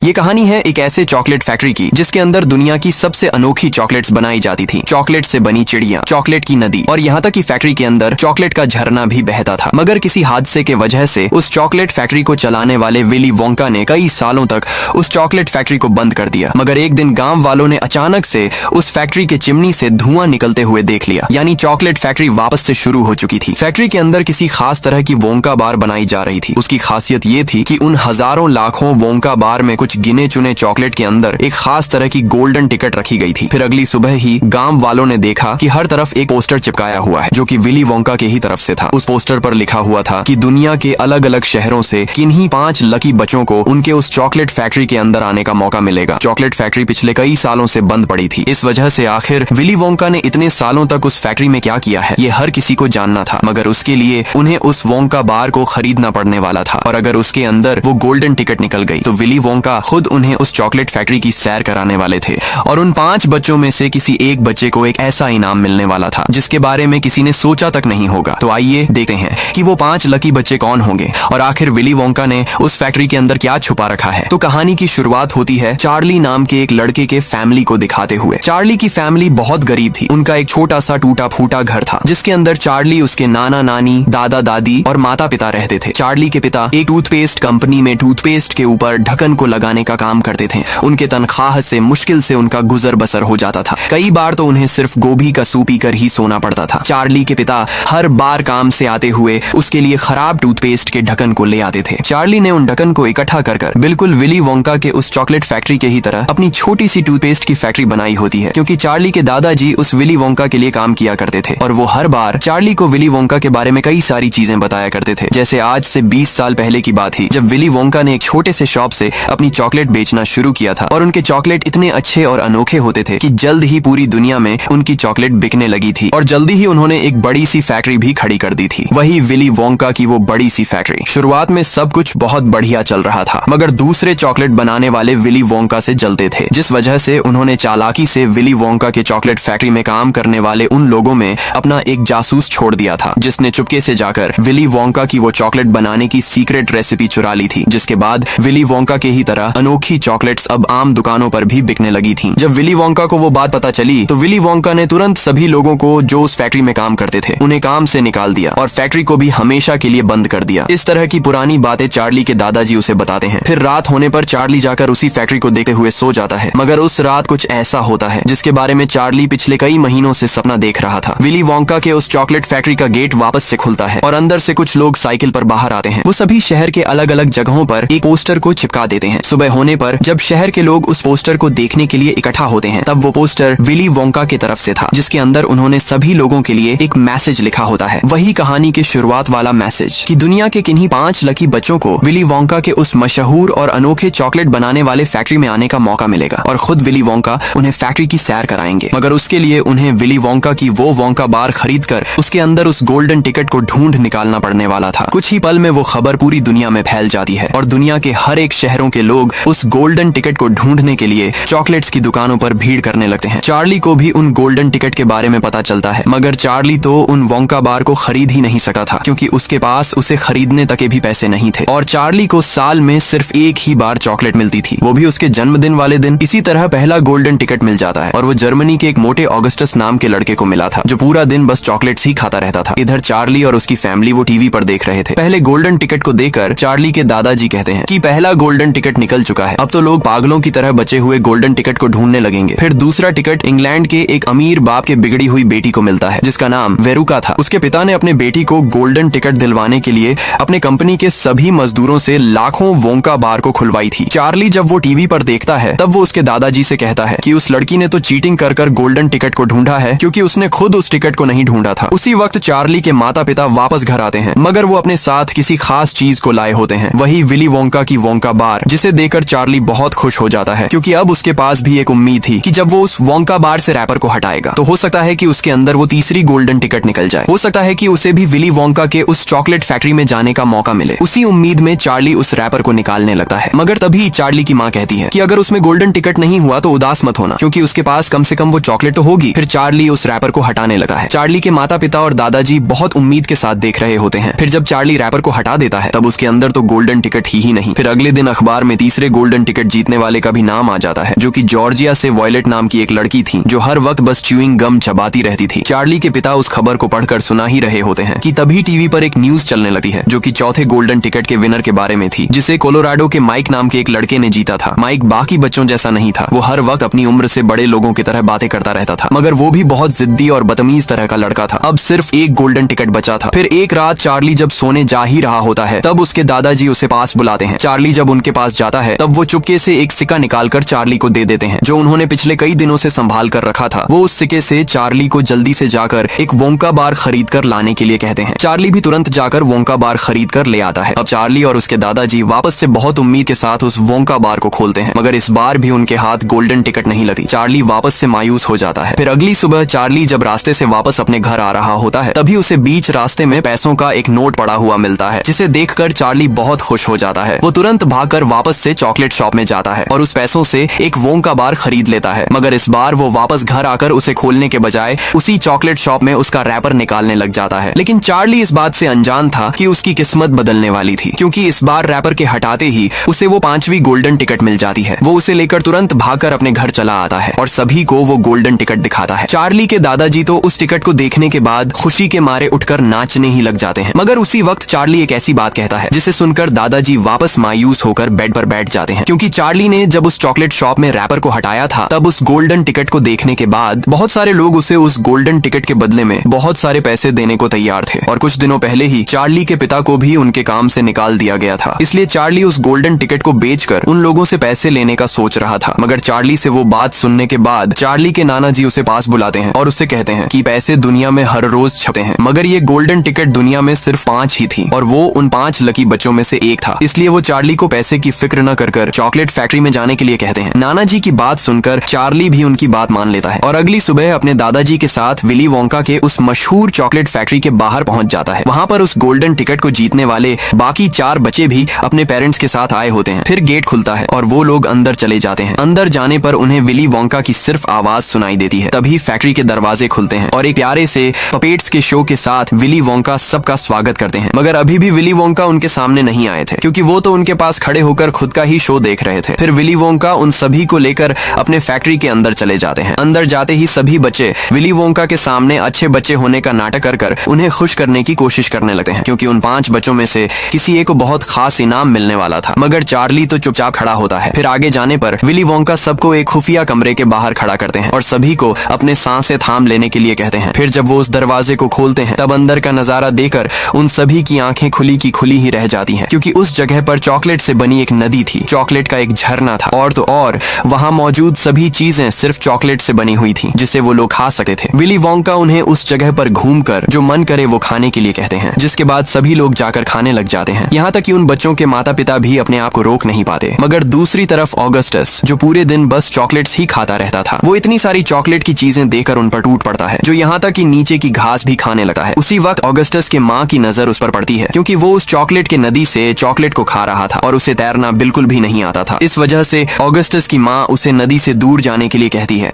ये कहानी है एक ऐसे चॉकलेट फैक्ट्री की जिसके अंदर दुनिया की सबसे अनोखी चॉकलेट्स बनाई जाती थी। चॉकलेट से बनी चिड़िया, चॉकलेट की नदी और यहाँ तक कि फैक्ट्री के अंदर चॉकलेट का झरना भी बहता था। मगर किसी हादसे के वजह से उस चॉकलेट फैक्ट्री को चलाने वाले विली वोंका ने कई सालों तक उस चॉकलेट फैक्ट्री को बंद कर दिया। मगर एक दिन गांव वालों ने अचानक से उस फैक्ट्री के चिमनी से धुआं निकलते हुए देख लिया, यानी चॉकलेट फैक्ट्री वापस से शुरू हो चुकी थी। फैक्ट्री के अंदर किसी खास तरह की वोंका बार बनाई जा रही थी। उसकी खासियत ये थी कि उन हजारों लाखों वोंका बार में कुछ गिने चुने चॉकलेट के अंदर एक खास तरह की गोल्डन टिकट रखी गई थी। फिर अगली सुबह ही गांव वालों ने देखा कि हर तरफ एक पोस्टर चिपकाया हुआ है जो कि विली वोंका के ही तरफ से था। उस पोस्टर पर लिखा हुआ था कि दुनिया के अलग अलग शहरों से किन्हीं 5 लकी बच्चों को उनके उस चॉकलेट फैक्ट्री के अंदर आने का मौका मिलेगा। चॉकलेट फैक्ट्री पिछले कई सालों से बंद पड़ी थी। इस वजह से आखिर विली वोंका ने इतने सालों तक उस फैक्ट्री में क्या किया है, ये हर किसी को जानना था। मगर उसके लिए उन्हें उस वोंका बार को खरीदना पड़ने वाला था और अगर उसके अंदर वो गोल्डन टिकट निकल गई तो विली वोंका खुद उन्हें उस चॉकलेट फैक्ट्री की सैर कराने वाले थे और उन 5 बच्चों में से किसी एक बच्चे को एक ऐसा इनाम मिलने वाला था जिसके बारे में किसी ने सोचा तक नहीं होगा। तो आइए देखते हैं कि वो 5 लकी बच्चे कौन होंगे और आखिर विली वोंका ने उस फैक्ट्री के अंदर क्या छुपा रखा है। तो कहानी की शुरुआत होती है चार्ली नाम के एक लड़के के फैमिली को दिखाते हुए। चार्ली की फैमिली बहुत गरीब थी। उनका एक छोटा सा टूटा फूटा घर था जिसके अंदर चार्ली, उसके नाना नानी, दादा दादी और माता पिता रहते थे। चार्ली के पिता एक टूथपेस्ट कंपनी में टूथपेस्ट के ऊपर ढक्कन को लगाने का काम करते थे। उनके तनख्वाह से मुश्किल से उनका गुजर बसर हो जाता था। कई बार तो उन्हें सिर्फ गोभी का सूप पीकर ही सोना पड़ता था। चार्ली के पिता हर बार काम से आते हुए उसके लिए खराब टूथपेस्ट के ढक्कन को ले आते थे। चार्ली ने उन ढक्कन को इकट्ठा कर बिल्कुल विली वोंका के उस चॉकलेट फैक्ट्री के ही तरह अपनी छोटी सी टूथपेस्ट की फैक्ट्री बनाई होती है, क्योंकि चार्ली के दादाजी उस विली वोंका के लिए काम किया करते थे और वो हर बार चार्ली को विली वोंका के बारे में कई सारी चीजें बताया करते थे। जैसे आज से 20 साल पहले की बात थी जब विली वोंका ने एक छोटे से शॉप से अपनी चॉकलेट बेचना शुरू किया था और उनके चॉकलेट इतने अच्छे और अनोखे होते थे कि जल्द ही पूरी दुनिया में उनकी चॉकलेट बिकने लगी थी और जल्दी ही उन्होंने एक बड़ी सी फैक्ट्री भी खड़ी कर दी थी, वही विली वोंका की वो बड़ी सी फैक्ट्री। शुरुआत में सब कुछ बहुत बढ़िया चल रहा था मगर दूसरे चॉकलेट बनाने वाले विली वोंका से जलते थे, जिस वजह से उन्होंने चालाकी से विली वोंका के चॉकलेट फैक्ट्री में काम करने वाले उन लोगों में अपना एक जासूस छोड़ दिया था जिसने चुपके से जाकर विली वोंका की वो चॉकलेट बनाने की सीक्रेट रेसिपी चुरा ली थी। जिसके बाद विली वोंका के ही तरह अनोखी चॉकलेट्स अब आम दुकानों पर भी बिकने लगी थी। जब विली वोंका को वो बात पता चली तो विली वोंका ने तुरंत सभी लोगों को जो उस फैक्ट्री में काम करते थे उन्हें काम से निकाल दिया और फैक्ट्री को भी हमेशा के लिए बंद कर दिया। इस तरह की पुरानी बातें चार्ली के दादाजी उसे बताते हैं। फिर रात होने पर चार्ली जाकर उसी फैक्ट्री को देखते हुए सो जाता है, मगर उस रात कुछ ऐसा होता है जिसके बारे में चार्ली पिछले कई महीनों से सपना देख रहा था। विली वोंका के उस चॉकलेट फैक्ट्री का गेट वापस से खुलता है और अंदर से कुछ लोग साइकिल पर बाहर आते हैं। वो सभी शहर के अलग अलग जगहों पर एक पोस्टर को चिपका देते हैं। सुबह होने पर जब शहर के लोग उस पोस्टर को देखने के लिए इकट्ठा होते हैं तब वो पोस्टर विली वोंका की तरफ से था जिसके अंदर उन्होंने सभी लोगों के लिए एक मैसेज लिखा होता है, वही कहानी के शुरुआत वाला मैसेज कि दुनिया के किन्हीं 5 लकी बच्चों को विली वोंका के उस मशहूर और अनोखे चॉकलेट बनाने वाले फैक्ट्री में आने का मौका मिलेगा और खुद विली वोंका उन्हें फैक्ट्री की सैर कराएंगे। मगर उसके लिए उन्हें विली वोंका की वो वोंका बार खरीदकर उसके अंदर उस गोल्डन टिकट को ढूंढ निकालना पड़ने वाला था। कुछ ही पल में वो खबर पूरी दुनिया में फैल जाती है और दुनिया के हर एक शहरों के लोग उस गोल्डन टिकट को ढूंढने के लिए चॉकलेट्स की दुकानों पर भीड़ करने लगते हैं। चार्ली को भी उन गोल्डन टिकट के बारे में पता चलता है, मगर चार्ली तो उन वोंका बार को खरीद ही नहीं सका था क्योंकि उसके पास उसे खरीदने तक के भी पैसे नहीं थे और चार्ली को साल में सिर्फ एक ही बार चॉकलेट मिलती थी, वो भी उसके जन्मदिन वाले दिन। इसी तरह पहला गोल्डन टिकट मिल जाता है और वो जर्मनी के एक मोटे ऑगस्टस नाम के लड़के को मिला था जो पूरा दिन बस चॉकलेट्स ही खाता रहता था। इधर चार्ली और उसकी फैमिली वो टीवी पर देख रहे थे। पहले गोल्डन टिकट को देखकर चार्ली के दादाजी कहते हैं कि पहला गोल्डन टिकट निकल चुका है, अब तो लोग पागलों की तरह बचे हुए गोल्डन टिकट को ढूंढने लगेंगे। फिर दूसरा टिकट इंग्लैंड के एक अमीर बाप के बिगड़ी हुई बेटी को मिलता है जिसका नाम वेरुका था। उसके पिता ने अपने बेटी को गोल्डन टिकट दिलवाने के लिए अपने कंपनी के सभी मजदूरों से लाखों वोंका बार को खुलवाई थी। चार्ली जब वो टीवी पर देखता है तब वो उसके दादाजी से कहता है कि उस लड़की ने तो चीटिंग कर कर गोल्डन टिकट को ढूंढा है क्योंकि उसने खुद उस टिकट को नहीं ढूंढा था। उसी वक्त चार्ली के माता पिता वापस घर आते हैं मगर वो अपने साथ किसी खास चीज को लाए होते हैं, वही विली वोंका की वोंका बार, जिसे देखकर चार्ली बहुत खुश हो जाता है क्योंकि अब उसके पास भी एक उम्मीद थी कि जब वो उस वोंका बार से रैपर को हटाएगा तो हो सकता है कि उसके अंदर वो तीसरी गोल्डन टिकट निकल जाए, हो सकता है कि उसे भी विली वोंका के उस चॉकलेट फैक्ट्री में जाने का मौका मिले। उसी उम्मीद में चार्ली उस रैपर को निकालने लगता है, मगर तभी चार्ली की माँ कहती है कि अगर उसमें गोल्डन टिकट नहीं हुआ तो उदास मत होना क्योंकि उसके पास कम से कम वो चॉकलेट तो होगी। फिर चार्ली उस रैपर को हटाने लगा है। चार्ली के माता पिता और दादाजी बहुत उम्मीद के साथ देख रहे होते हैं। फिर जब चार्ली रैपर को हटा देता है तब उसके अंदर तो गोल्डन टिकट ही नहीं। फिर अगले दिन अखबार में तीसरी तीसरे गोल्डन टिकट जीतने वाले का भी नाम आ जाता है, जो कि जॉर्जिया से वॉयलेट नाम की एक लड़की थी जो हर वक्त बस च्यूइंग गम चबाती रहती थी। चार्ली के पिता उस खबर को पढ़कर सुना ही रहे होते हैं कि तभी टीवी पर एक न्यूज चलने लगती है जो कि चौथे गोल्डन टिकट के विनर के बारे में थी, जिसे कोलोराडो के माइक नाम के एक लड़के ने जीता था। माइक बाकी बच्चों जैसा नहीं था, वो हर वक्त अपनी उम्र से बड़े लोगों की तरह बातें करता रहता था, मगर वो भी बहुत जिद्दी और बदतमीज तरह का लड़का था। अब सिर्फ एक गोल्डन टिकट बचा था। फिर एक रात चार्ली जब सोने जा ही रहा होता है तब उसके दादाजी उसे पास बुलाते हैं। चार्ली जब उनके पास जाता है तब वो चुपके से एक सिक्का निकालकर चार्ली को दे देते हैं जो उन्होंने पिछले कई दिनों से संभाल कर रखा था। वो उस सिक्के से चार्ली को जल्दी से जाकर एक वोंका बार खरीद कर लाने के लिए कहते हैं। चार्ली भी तुरंत जाकर वोंका बार खरीद कर ले आता है। अब चार्ली और उसके दादाजी वापस से बहुत उम्मीद के साथ उस वोंका बार को खोलते हैं, मगर इस बार भी उनके हाथ गोल्डन टिकट नहीं लगती। चार्ली वापस से मायूस हो जाता है। फिर अगली सुबह चार्ली जब रास्ते से वापस अपने घर आ रहा होता है तभी उसे बीच रास्ते में पैसों का एक नोट पड़ा हुआ मिलता है, जिसे देखकर चार्ली बहुत खुश हो जाता है। वो तुरंत भागकर वापस से चॉकलेट शॉप में जाता है और उस पैसों से एक वोंका बार खरीद लेता है, मगर इस बार वो वापस घर आकर उसे खोलने के बजाय उसी चॉकलेट शॉप में उसका रैपर निकालने लग जाता है। लेकिन चार्ली इस बात से अनजान था कि उसकी किस्मत बदलने वाली थी, क्योंकि इस बार रैपर के हटाते ही उसे वो 5वीं गोल्डन टिकट मिल जाती है। वो उसे लेकर तुरंत भागकर अपने घर चला आता है और सभी को वो गोल्डन टिकट दिखाता है। चार्ली के दादाजी तो उस टिकट को देखने के बाद खुशी के मारे उठकर नाचने ही लग जाते हैं, मगर उसी वक्त चार्ली एक ऐसी बात कहता है जिसे सुनकर दादाजी वापस मायूस होकर बेड पर बैठ जाते हैं, क्योंकि चार्ली ने जब उस चॉकलेट शॉप में रैपर को हटाया था तब उस गोल्डन टिकट को देखने के बाद बहुत सारे लोग उसे उस गोल्डन टिकट के बदले में बहुत सारे पैसे देने को तैयार थे और कुछ दिनों पहले ही चार्ली के पिता को भी उनके काम से निकाल दिया गया था। इसलिए चार्ली उस गोल्डन टिकट को बेचकर उन लोगों से पैसे लेने का सोच रहा था, मगर चार्ली से वो बात सुनने के बाद चार्ली के नाना जी उसे पास बुलाते हैं और उससे कहते हैं कि पैसे दुनिया में हर रोज छपते हैं, मगर ये गोल्डन टिकट दुनिया में सिर्फ 5 ही थी और वो उन 5 लकी बच्चों में से एक था। इसलिए वो चार्ली को पैसे की फिक्र न कर चॉकलेट फैक्ट्री में जाने के लिए कहते हैं। नाना जी की बात सुनकर चार्ली भी उनकी बात मान लेता है और अगली सुबह अपने दादाजी के साथ विली वोंका के उस मशहूर चॉकलेट फैक्ट्री के बाहर पहुंच जाता है। वहां पर उस गोल्डन टिकट को जीतने वाले बाकी 4 बच्चे भी अपने पेरेंट्स के साथ आए होते हैं। फिर गेट खुलता है और वो लोग अंदर चले जाते हैं। अंदर जाने पर उन्हें विली वोंका की सिर्फ आवाज सुनाई देती है। तभी फैक्ट्री के दरवाजे खुलते हैं और एक प्यारे से पपेट्स के शो के साथ विली वोंका सबका स्वागत करते हैं, मगर अभी भी विली वोंका उनके सामने नहीं आए थे, क्योंकि वो तो उनके पास खड़े होकर खुद का ही शो देख रहे थे। फिर विली वोंका उन सभी को लेकर अपने फैक्ट्री के अंदर चले जाते हैं। अंदर जाते ही सभी बच्चे विली वोंका के सामने अच्छे बच्चे होने का नाटक कर उन्हें खुश करने की कोशिश करने लगते हैं, क्योंकि उन 5 बच्चों में से किसी एक को बहुत खास इनाम मिलने वाला था, मगर चार्ली तो चुपचाप खड़ा होता है। फिर आगे जाने पर विली वोंका सबको एक खुफिया कमरे के बाहर खड़ा करते हैं और सभी को अपने सांसें थाम लेने के लिए कहते हैं। फिर जब वो उस दरवाजे को खोलते हैं तब अंदर का नजारा देखकर उन सभी की आंखें खुली की खुली ही रह जाती हैं, क्योंकि उस जगह पर चॉकलेट से बनी एक नदी थी, चॉकलेट का एक झरना था और तो और वहां मौजूद सभी चीजें सिर्फ चॉकलेट से बनी हुई थी जिसे वो लोग खा सकते थे। विली वोंका उन्हें उस जगह पर घूमकर जो मन करे वो खाने के लिए कहते हैं, जिसके बाद सभी लोग जाकर खाने लग जाते हैं। यहाँ तक कि उन बच्चों के माता पिता भी अपने आप को रोक नहीं पाते। मगर दूसरी तरफ ऑगस्टस, जो पूरे दिन बस चॉकलेट्स ही खाता रहता था, वो इतनी सारी चॉकलेट की चीजें देखकर उन पर टूट पड़ता है, जो यहाँ तक कि नीचे की घास भी खाने लगता है। उसी वक्त ऑगस्टस के माँ की नजर उस पर पड़ती है, क्योंकि वो उस चॉकलेट के नदी से चॉकलेट को खा रहा था और उसे तैरना बिल्कुल भी नहीं आता था। इस वजह से ऑगस्टस की माँ उसे नदी से दूर जाने के लिए कहती है,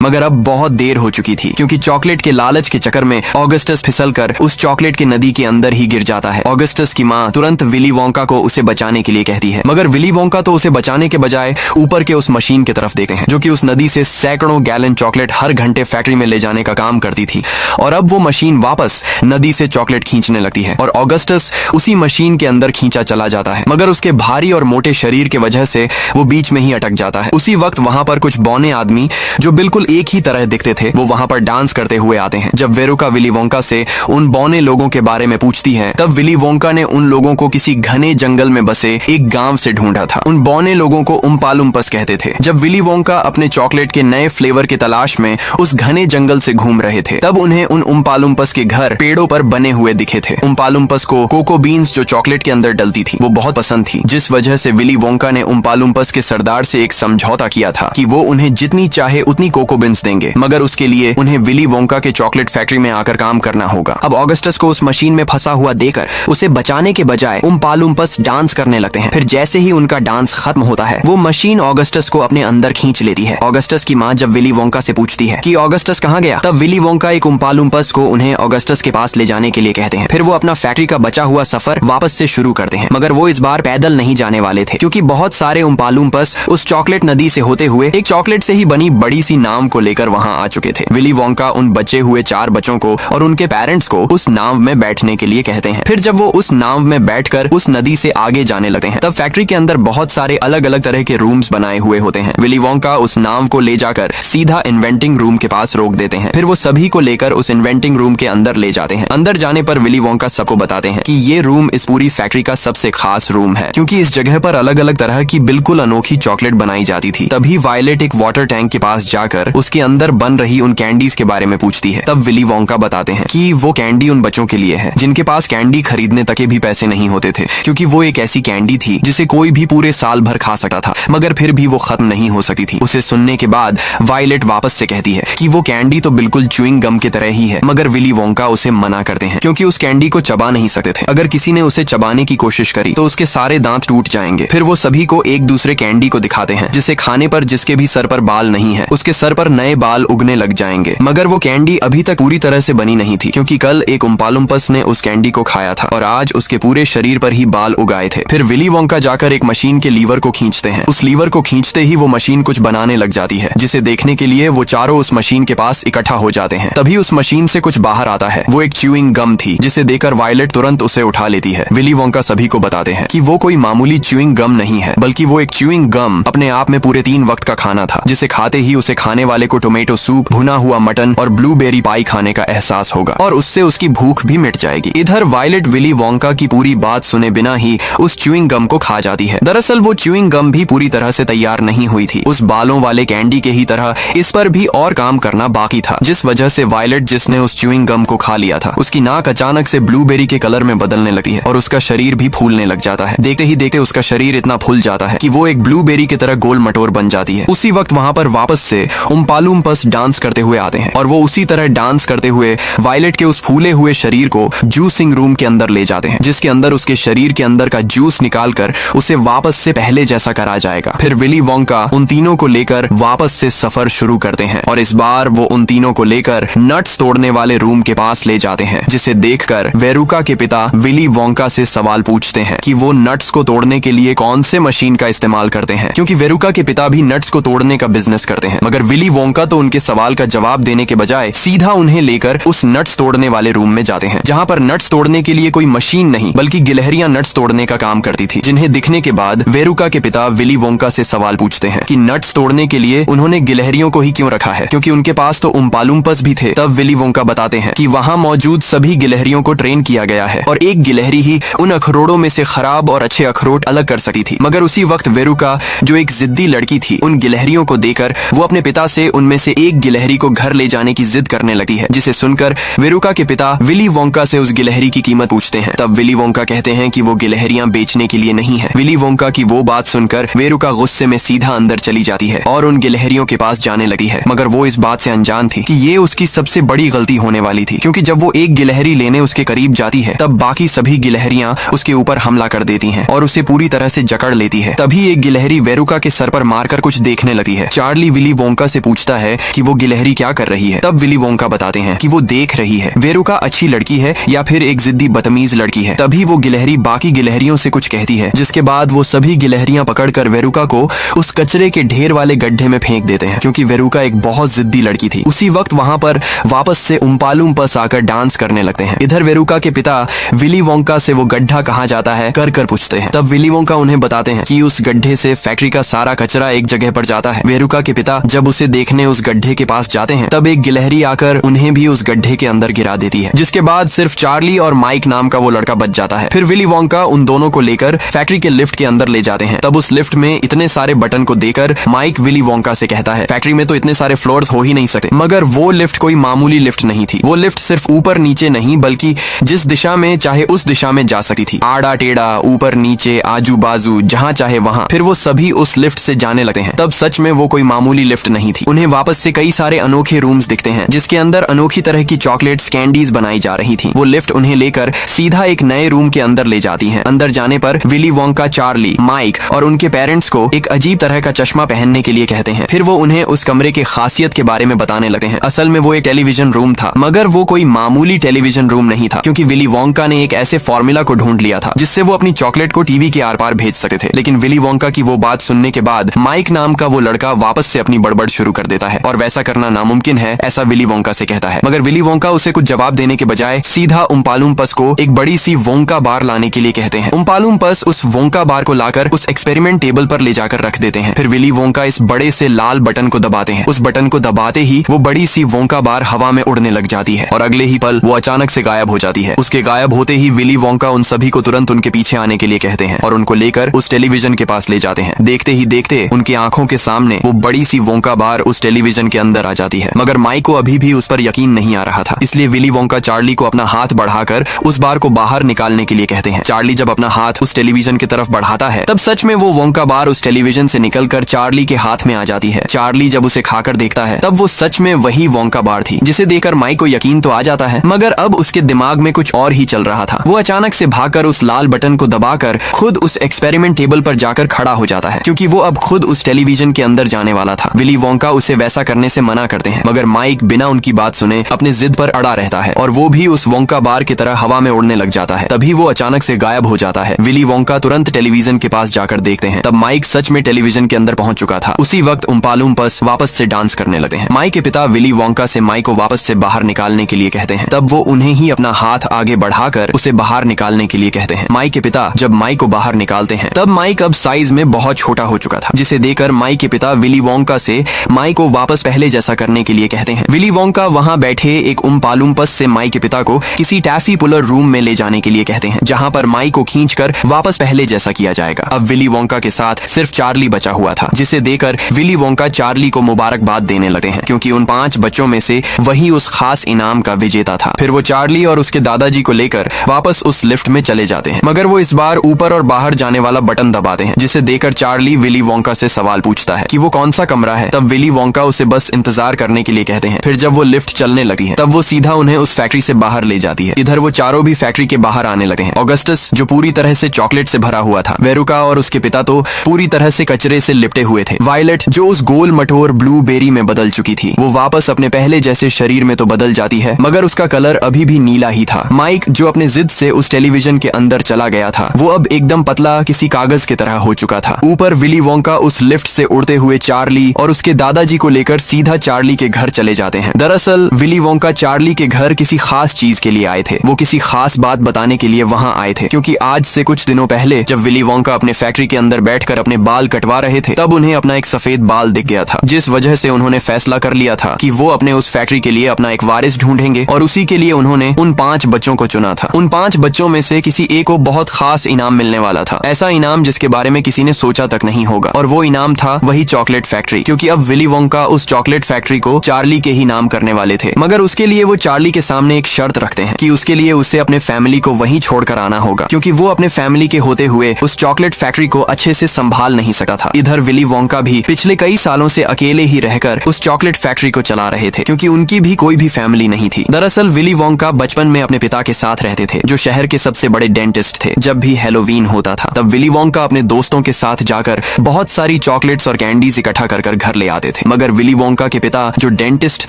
मगर अब बहुत देर हो चुकी थी, क्योंकि चॉकलेट के लालच के चक्कर में ऑगस्टस फिसलकर उस चॉकलेट के नदी के अंदर ही गिर जाता है। ऑगस्टस की माँ तुरंत विली वोंका को उसे बचाने के लिए कहती है, मगर विली वोंका तो उसे बचाने के बजाय ऊपर के उस मशीन की तरफ देखते हैं, जो कि उस नदी से सैकड़ों गैलन चॉकलेट हर घंटे फैक्ट्री में ले जाने का काम करती थी। और अब वो मशीन वापस नदी से चॉकलेट खींचने लगती है और ऑगस्टस उसी मशीन के अंदर खींचा चला जाता है, मगर उसके भारी और मोटे शरीर की वजह से वो बीच में ही अटक जाता है। उसी वक्त वहां पर कुछ बौने आदमी जो बिल्कुल एक ही तरह दिखते थे, वो वहां पर डांस करते हुए आते हैं। जब वेरोका विली वोंका से उन बौने लोगों के बारे में पूछती है, तब विली वोंका ने उन लोगों को किसी घने जंगल में बसे एक गांव से ढूंढा था। उन बौने लोगों को उम्पालुम्पस कहते थे। जब विली वोंका अपने चॉकलेट के नए फ्लेवर की तलाश में उस घने जंगल से घूम रहे थे, तब उन्हें उन उम्पालुम्पस के घर पेड़ों पर बने हुए दिखे थे। उम्पालुम्पस को कोको बीन्स जो चॉकलेट के अंदर डलती थी वो बहुत पसंद थी, जिस वजह से विली वोंका ने उम्पालुम्पस के सरदार से एक समझौता किया था कि वो उन्हें जितनी चाहे उतनी कोको रोबिन्स देंगे, मगर उसके लिए उन्हें विली वोंका के चॉकलेट फैक्ट्री में आकर काम करना होगा। अब ऑगस्टस को उस मशीन में फंसा हुआ देकर उसे बचाने के बजाय उम्पा लुम्पस डांस करने लगते हैं। फिर जैसे ही उनका डांस खत्म होता है, वो मशीन ऑगस्टस को अपने अंदर खींच लेती है। ऑगस्टस की माँ जब विली वोंका से पूछती है कि ऑगस्टस कहाँ गया, तब विली वोंका एक उम्पा लुम्पस को उन्हें ऑगस्टस के पास ले जाने के लिए कहते हैं। फिर वो अपना फैक्ट्री का बचा हुआ सफर वापस से शुरू करते हैं, मगर वो इस बार पैदल नहीं जाने वाले थे, क्योंकि बहुत सारे उम्पा लुम्पस उस चॉकलेट नदी से होते हुए एक चॉकलेट से ही बनी बड़ी सी नाव को लेकर वहां आ चुके थे। विली वोंका उन बचे हुए 4 बच्चों को और उनके पेरेंट्स को उस नाव में बैठने के लिए कहते हैं। फिर जब वो उस नाव में बैठकर उस नदी से आगे जाने लगते हैं, तब फैक्ट्री के अंदर बहुत सारे अलग अलग तरह के रूम्स बनाए हुए होते हैं। विली वोंका उस नाव को ले जाकर सीधा इन्वेंटिंग रूम के पास रोक देते हैं। फिर वो सभी को लेकर उस इन्वेंटिंग रूम के अंदर ले जाते हैं। अंदर जाने पर विली वोंका सबको बताते हैं कि ये रूम इस पूरी फैक्ट्री का सबसे खास रूम है, क्योंकि इस जगह पर अलग अलग तरह की बिल्कुल अनोखी चॉकलेट बनाई जाती थी। तभी वायलेट एक वाटर टैंक के पास जाकर उसके अंदर बन रही उन कैंडीज के बारे में पूछती है। तब विली वोंका बताते हैं कि वो कैंडी उन बच्चों के लिए है जिनके पास कैंडी खरीदने तक के भी पैसे नहीं होते थे, क्योंकि वो एक ऐसी कैंडी थी जिसे कोई भी पूरे साल भर खा सकता था, मगर फिर भी वो खत्म नहीं हो सकती थी। उसे सुनने के बाद वायलेट वापस से कहती है कि वो कैंडी तो बिल्कुल च्युइंग गम की तरह ही है, मगर विली वोंका उसे मना करते हैं, क्योंकि उस कैंडी को चबा नहीं सकते थे। अगर किसी ने उसे चबाने की कोशिश करी तो उसके सारे दांत टूट जाएंगे। फिर वो सभी को एक दूसरे कैंडी को दिखाते हैं, जिसे खाने पर जिसके भी सर पर बाल नहीं है, उसके सर पर नए बाल उगने लग जाएंगे। मगर वो कैंडी अभी तक पूरी तरह से बनी नहीं थी, क्योंकि कल एक उम्पा लुम्पस ने उस कैंडी को खाया था और आज उसके पूरे शरीर पर ही बाल उगाए थे। फिर विली वोंका जाकर एक मशीन के लीवर को खींचते हैं। उस लीवर को खींचते ही वो मशीन कुछ बनाने लग जाती है, जिसे देखने के लिए वो चारों उस मशीन के पास इकट्ठा हो जाते हैं। तभी उस मशीन से कुछ बाहर आता है। वो एक च्युइंग गम थी, जिसे देखकर वायलेट तुरंत उसे उठा लेती है। विली वोंका सभी को बताते हैं कि वो कोई मामूली च्युइंग गम नहीं है, बल्कि वो एक च्युइंग गम अपने आप में पूरे 3 वक्त का खाना था, जिसे खाते ही उसे खाने वाले को टोमेटो सूप, भुना हुआ मटन और ब्लूबेरी पाई खाने का एहसास होगा और उससे उसकी भूख भी मिट जाएगी। इधर वायलेट विली वोंका की पूरी बात सुने बिना ही उस च्युइंग गम को खा जाती है। दरअसल वो च्युइंग गम भी पूरी तरह से तैयार नहीं हुई थी। उस बालों वाले कैंडी के ही तरह इस पर भी और काम करना बाकी था, जिस वजह से वायलेट, जिसने उस च्युइंग गम को खा लिया था, उसकी नाक अचानक से ब्लूबेरी के कलर में बदलने लगती है और उसका शरीर भी फूलने लग जाता है। देखते ही देखते उसका शरीर इतना फूल जाता है कि वो एक ब्लूबेरी की तरह गोल मटोर बन जाती है। उसी वक्त वहां पर वापस से उम्पा लुम्पस डांस करते हुए आते हैं और वो उसी तरह डांस करते हुए वायलेट के उस फूले हुए शरीर को जूसिंग रूम के अंदर ले जाते हैं, जिसके अंदर उसके शरीर के अंदर का जूस निकालकर उसे वापस से पहले जैसा करा जाएगा। फिर विली वोंका उन तीनों को लेकर वापस से सफर शुरू करते हैं और इस बार वो उन तीनों को लेकर नट्स तोड़ने वाले रूम के पास ले जाते हैं, जिसे देखकर वेरुका के पिता विली वोंका से सवाल पूछते हैं कि वो नट्स को तोड़ने के लिए कौन से मशीन का इस्तेमाल करते हैं, क्योंकि वेरुका के पिता भी नट्स को तोड़ने का बिजनेस करते हैं। मगर विली वोंका तो उनके सवाल का जवाब देने के बजाय सीधा उन्हें लेकर उस नट्स तोड़ने वाले रूम में जाते हैं, जहां पर नट्स तोड़ने के लिए कोई मशीन नहीं बल्कि गिलहरियां नट्स तोड़ने का काम करती थी, जिन्हें दिखने के बाद वेरुका के पिता विली वोंका से सवाल पूछते हैं कि नट्स तोड़ने के लिए उन्होंने गिलहरियों को ही क्यों रखा है, क्योंकि उनके पास तो उम्पा लुम्पस भी थे। तब विली वोंका बताते हैं कि वहां मौजूद सभी गिलहरियों को ट्रेन किया गया है और एक गिलहरी ही उन अखरोटों में से खराब और अच्छे अखरोट अलग कर सकी थी। मगर उसी वक्त वेरुका, जो एक जिद्दी लड़की थी, उन गिलहरियों को देकर वो अपने पिता से उनमें से एक गिलहरी को घर ले जाने की जिद करने लगती है, जिसे सुनकर वेरुका के पिता विली वोंका से उस गिलहरी की कीमत पूछते हैं। तब विली वोंका कहते हैं कि वो गिलहरियां बेचने के लिए नहीं है। विली वोंका की वो बात सुनकर वेरुका गुस्से में सीधा अंदर चली जाती है और उन गिलहरियों के पास जाने लगती है, मगर वो इस बात से अनजान थी कि ये उसकी सबसे बड़ी गलती होने वाली थी, क्योंकि जब वो एक गिलहरी लेने उसके करीब जाती है तब बाकी सभी गिलहरियां उसके ऊपर हमला कर देती हैं और उसे पूरी तरह से जकड़ लेती है। तभी एक गिलहरी वेरुका के सर पर मारकर कुछ देखने लगती है। चार्ली विली वोंका से पूछता है कि वो गिलहरी क्या कर रही है। तब विली वोंका बताते हैं कि वो देख रही है वेरुका अच्छी लड़की है या फिर एक जिद्दी बदतमीज लड़की है। तभी वो गिलहरी बाकी गिलहरियों से कुछ कहती है, जिसके बाद वो सभी गिलहरियां पकड़कर वेरुका को उस कचरे के ढेर वाले गड्ढे में फेंक देते हैं, क्योंकि वेरुका एक बहुत जिद्दी लड़की थी। उसी वक्त वहां पर वापस से उम्पा लुम्पस आकर डांस करने लगते हैं। इधर वेरुका के पिता विली वोंका से वो गड्ढा कहाँ जाता है कर पूछते हैं। तब विली वोंका उन्हें बताते हैं कि उस गड्ढे से फैक्ट्री का सारा कचरा एक जगह पर जाता है। वेरुका के पिता जब उसे देखने उस गड्ढे के पास जाते हैं तब एक गिलहरी आकर उन्हें भी उस गड्ढे के अंदर गिरा देती है, जिसके बाद सिर्फ चार्ली और माइक नाम का वो लड़का बच जाता है। फिर विली वोंका उन दोनों को लेकर फैक्ट्री के लिफ्ट के अंदर ले जाते हैं। तब उस लिफ्ट में इतने सारे बटन को देकर माइक विली वोंका से कहता है, फैक्ट्री में तो इतने सारे फ्लोर्स हो ही नहीं सकते। मगर वो लिफ्ट कोई मामूली लिफ्ट नहीं थी। वो लिफ्ट सिर्फ ऊपर नीचे नहीं बल्कि जिस दिशा में चाहे उस दिशा में जा सकती थी, आड़ा टेढ़ा, ऊपर नीचे, आजू बाजू, जहां चाहे वहां। फिर वो सभी उस लिफ्ट से जाने लगते हैं। तब सच में वो कोई मामूली लिफ्ट नहीं थी, उन्हें वापस से कई सारे अनोखे रूम्स दिखते हैं जिसके अंदर अनोखी तरह की चॉकलेट्स, कैंडीज बनाई जा रही थी। वो लिफ्ट उन्हें लेकर सीधा एक नए रूम के अंदर ले जाती है। अंदर जाने पर विली वोंका, चार्ली, माइक और उनके पेरेंट्स को एक अजीब तरह का चश्मा पहनने के लिए कहते हैं। फिर वो उन्हें उस कमरे के खासियत के बारे में बताने लगते हैं। असल में वो एक टेलीविजन रूम था, मगर वो कोई मामूली टेलीविजन रूम नहीं था, क्योंकि विली वोंका ने एक ऐसे फॉर्मूला को ढूंढ लिया था जिससे वो अपनी चॉकलेट को टीवी के आर पार भेज सकते थे। लेकिन विली वोंका की वो बात सुनने के बाद माइक नाम का वो लड़का वापस से अपनी बड़बड़ शुरू कर देता है और वैसा करना नामुमकिन है, ऐसा विली वोंका से कहता है। मगर विली वोंका उसे कुछ जवाब देने के बजाय सीधा उम्पालुम्पस को एक बड़ी सी वोंका बार लाने के लिए कहते हैं। उम्पालुम्पस उस वोंका बार को लाकर उस एक्सपेरिमेंट टेबल पर ले जाकर रख देते हैं। फिर विली वोंका इस बड़े से लाल बटन को दबाते हैं। उस बटन को दबाते ही वो बड़ी सी वोंका बार हवा में उड़ने लग जाती है और अगले ही पल वो अचानक से गायब हो जाती है। उसके गायब होते ही विली वोंका उन सभी को तुरंत उनके पीछे आने के लिए कहते हैं और उनको लेकर उस टेलीविजन के पास ले जाते हैं। देखते ही देखते उनकी आंखों के सामने वो बड़ी सी वोंका बार उस टेलीविजन के अंदर आ जाती है। मगर माइक को अभी भी उस पर यकीन नहीं आ रहा था, इसलिए विली वोंका चार्ली को अपना हाथ बढ़ाकर उस बार को बाहर निकालने के लिए कहते हैं। चार्ली जब अपना हाथ उस टेलीविजन की तरफ बढ़ाता है तब सच में वो वोंका बार उस टेलीविजन से निकलकर चार्ली के हाथ में आ जाती है। चार्ली जब उसे खाकर देखता है तब वो सच में वही वोंका बार थी, जिसे देखकर माइक को यकीन तो आ जाता है, मगर अब उसके दिमाग में कुछ और ही चल रहा था। वो अचानक से भागकर उस लाल बटन को दबाकर खुद उस एक्सपेरिमेंट टेबल पर जाकर खड़ा हो जाता है, क्योंकि वो अब खुद उस टेलीविजन के अंदर जाने वाला था। विली वोंका उसे वैसा करने से मना करते हैं, मगर माइक बिना उनकी बात सुने अपने जिद पर अड़ा रहता है और वो भी उस वोंका बार की तरह हवा में उड़ने लग जाता है। तभी वो अचानक से गायब हो जाता है। विली वोंका तुरंत टेलीविजन के पास जाकर देखते हैं, तब माइक सच में टेलीविजन के अंदर पहुंच चुका था। उसी वक्त उम्पालुम्पस वापस से डांस करने लगते हैं। माइक के पिता विली वोंका से माइक को वापस से बाहर निकालने के लिए कहते हैं। तब वो उन्हें ही अपना हाथ आगे बढ़ाकर उसे बाहर निकालने के लिए कहते हैं। माइक के पिता जब माइक को बाहर निकालते हैं तब माइक अब साइज में बहुत छोटा हो चुका था, जिसे देखकर माइक के पिता विली वोंका से माइक को वापस पहले जैसा करने के लिए कहते हैं। विली वोंका वहां बैठे एक उम्पालुम्पस से माइक के पिता को किसी टैफी पुलर रूम में ले जाने के लिए कहते हैं, जहां पर माइक को खींचकर वापस पहले जैसा किया जाएगा। अब विली वोंका के साथ सिर्फ चार्ली बचा हुआ था, जिसे देखकर विली वोंका चार्ली को मुबारकबाद देने लगे हैं, क्योंकि उन 5 बच्चों में से वही उस खास इनाम का विजेता था। फिर वो चार्ली और उसके दादाजी को लेकर वापस उस लिफ्ट में चले जाते हैं, मगर वो इस बार ऊपर और बाहर जाने वाला बटन दबाते हैं, जिसे देखकर चार्ली विली वोंका से सवाल पूछता है कि वो कौन सा कमरा है। तब विली वोंका उसे बस इंतजार करने के लिए कहते हैं। फिर जब वो लिफ्ट चलने लगी है तब वो सीधा उन्हें उस फैक्ट्री से बाहर ले जाती है। इधर वो चारों भी फैक्ट्री के बाहर आने लगे हैं। ऑगस्टस जो पूरी तरह से चॉकलेट से भरा हुआ था, वेरुका और उसके पिता तो पूरी तरह से कचरे से लिपटे हुए थे, वायलेट जो उस गोल मटोर ब्लूबेरी में बदल चुकी थी, वो वापस अपने पहले जैसे शरीर में तो बदल जाती है, मगर उसका कलर अभी भी नीला ही था। माइक जो अपने जिद से उस टेलीविजन के अंदर चला गया था, वो अब एकदम पतला किसी कागज की तरह हो चुका था। ऊपर विली वोंका उस लिफ्ट से उड़ते हुए चार्ली और उसके दादाजी को लेकर सीधा चार्ली के घर चले जाते हैं। दरअसल विली वोंका चार्ली के घर किसी खास चीज के लिए आए थे। वो किसी खास बात बताने के लिए वहां आए थे, क्योंकि आज से कुछ दिनों पहले जब विली वोंका अपने फैक्ट्री के अंदर बैठकर अपने बाल कटवा रहे थे, तब उन्हें अपना एक सफेद बाल दिख गया था, जिस वजह से उन्होंने फैसला कर लिया था कि वो अपने उस फैक्ट्री के लिए अपना एक वारिस ढूंढेंगे और उसी के लिए उन्होंने उन 5 बच्चों को चुना था। उन 5 बच्चों में से किसी एक को बहुत खास इनाम मिलने वाला था, ऐसा इनाम जिसके बारे में किसी ने सोचा तक नहीं होगा, और वो इनाम था वही चॉकलेट फैक्ट्री, क्योंकि अब विली वोंका उस चॉकलेट फैक्ट्री को चार्ली के ही नाम करने वाले थे। मगर उसके लिए वो चार्ली के सामने एक शर्त रखते हैं कि उसके लिए उसे अपने फैमिली को वहीं छोड़कर आना होगा, क्योंकि वो अपने फैमिली के होते हुए उस चॉकलेट फैक्ट्री को अच्छे से संभाल नहीं सकता था। इधर विली वोंका भी पिछले कई सालों से अकेले ही रहकर उस चॉकलेट फैक्ट्री को चला रहे थे, क्योंकि उनकी भी कोई भी फैमिली नहीं थी। दरअसल विली वोंका बचपन में अपने पिता के साथ रहते थे, जो शहर के सबसे बड़े डेंटिस्ट थे। जब भी हैलोवीन होता था तब विली वोंका अपने दोस्तों के साथ जाकर बहुत सारी चॉकलेट्स और कैंडीज इकट्ठा कर घर ले आते थे। मगर विली वोंका के पिता जो डेंटिस्ट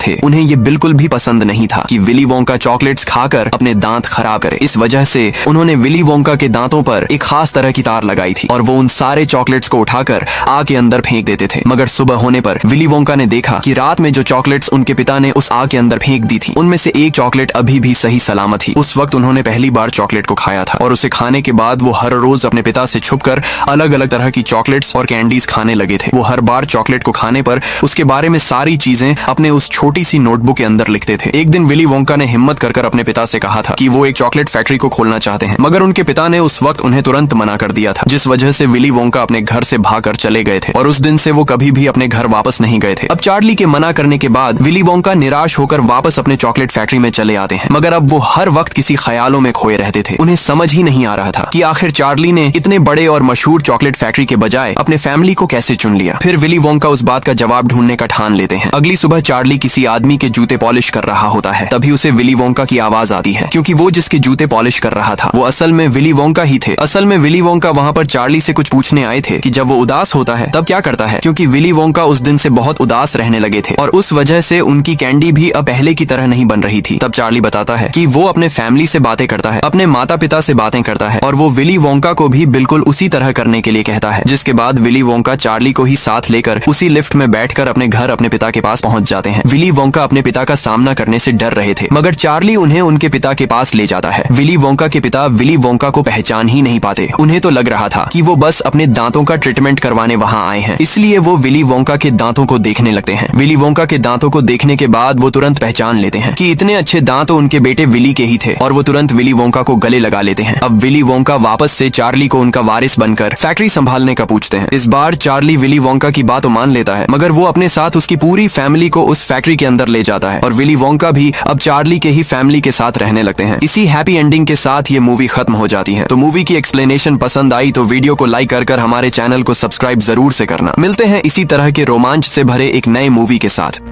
थे, उन्हें ये बिल्कुल भी पसंद नहीं था कि विली वोंका चॉकलेट्स खाकर अपने दांत खराब करे। इस वजह से उन्होंने विली वोंका के दांतों पर एक खास तरह की तार लगाई थी और वो उन सारे चॉकलेट्स को उठाकर आग के अंदर फेंक देते थे। मगर सुबह होने पर विली वोंका ने देखा कि रात में जो चॉकलेट्स उनके पिता ने उस आग के अंदर फेंक दी थी, उनमें से एक चॉकलेट अभी भी सही सलामत थी। उस वक्त उन्होंने पहली बार चॉकलेट को खाया था और उसे खाने के बाद वो हर रोज अपने पिता से छुपकर अलग अलग तरह की चॉकलेट्स और कैंडीज खाने लगे थे। वो हर बार चॉकलेट को खाने पर उसके बारे में सारी चीजें अपने उस छोटी सी नोटबुक के अंदर लिखते थे। एक दिन विली वोंका ने हिम्मत कर अपने पिता से कहा था कि वो एक चॉकलेट फैक्ट्री को खोलना चाहते हैं, मगर उनके पिता ने उस वक्त उन्हें तुरंत मना कर दिया था, जिस वजह से विली वोंका अपने घर से भागकर चले गए थे और उस दिन से वो कभी भी अपने घर वापस नहीं गए थे। अब चार्ली के मना करने के बाद विली वोंका निराश होकर वापस अपने चॉकलेट फैक्ट्री में चले आते हैं, मगर अब वो हर वक्त किसी ख्यालों में खोए रहते थे। उन्हें समझ ही नहीं आ रहा था कि आखिर चार्ली ने इतने बड़े और मशहूर चॉकलेट फैक्ट्री के बजाय अपने फैमिली को कैसे चुन लिया। फिर विली वोंका उस बात का जवाब ढूंढने का ठान लेते हैं। अगली सुबह चार्ली किसी आदमी के जूते पॉलिश कर रहा होता है, तभी उसे विली वोंका की आवाज आती है, क्योंकि वो जिसके जूते पॉलिश कर रहा था वो असल में विली वोंका ही थे। असल में विली वोंका वहाँ पर चार्ली से कुछ पूछने आए थे कि जब वो उदास होता है तब क्या करता है, क्योंकि विली वोंका उस दिन से बहुत उदास रहने लगे थे और उस वजह से उनकी कैंडी भी अब पहले की तरह नहीं बन रही थी। तब चार्ली बताता है कि वो अपने फैमिली से बातें करता है, अपने माता पिता से बातें करता है और वो विली वोंका को भी बिल्कुल उसी तरह करने के लिए कहता है। जिसके बाद विली वोंका चार्ली को ही साथ लेकर उसी लिफ्ट में बैठकर अपने घर अपने पिता के पास पहुंच जाते हैं। विली वोंका अपने पिता का सामना करने से डर रहे थे, मगर चार्ली उन्हें उनके पिता के पास ले जाता है। विली वोंका के पिता विली वोंका को पहचान ही नहीं पाते। उन्हें तो लग रहा था कि वो बस अपने दांतों का ट्रीटमेंट करवाने वहां आए हैं, इसलिए वो विली वोंका के दांतों को देखने लगते हैं। विली वोंका के दांतों को देखने के बाद वो तुरंत पहचान लेते हैं कि इतने अच्छे दांत तो उनके बेटे विली के ही थे और वो तुरंत विली वोंका को गले लगा लेते हैं। अब विली वोंका वापस से चार्ली को उनका वारिस बनकर फैक्ट्री संभालने का पूछते हैं। इस बार चार्ली विली वोंका की बात तो मान लेता है, मगर वो अपने साथ उसकी पूरी फैमिली को उस फैक्ट्री के अंदर ले जाता है और विली वोंका भी अब चार्ली के ही फैमिली के साथ रहने लगते हैं। इसी हैप्पी एंडिंग के साथ ये मूवी खत्म हो जाती है। तो मूवी की एक्सप्लेनेशन पसंद आई तो वीडियो को लाइक कर हमारे चैनल को सब्सक्राइब जरूर से करना। मिलते हैं इसी तरह के रोमांच से भरे एक नए मूवी के साथ।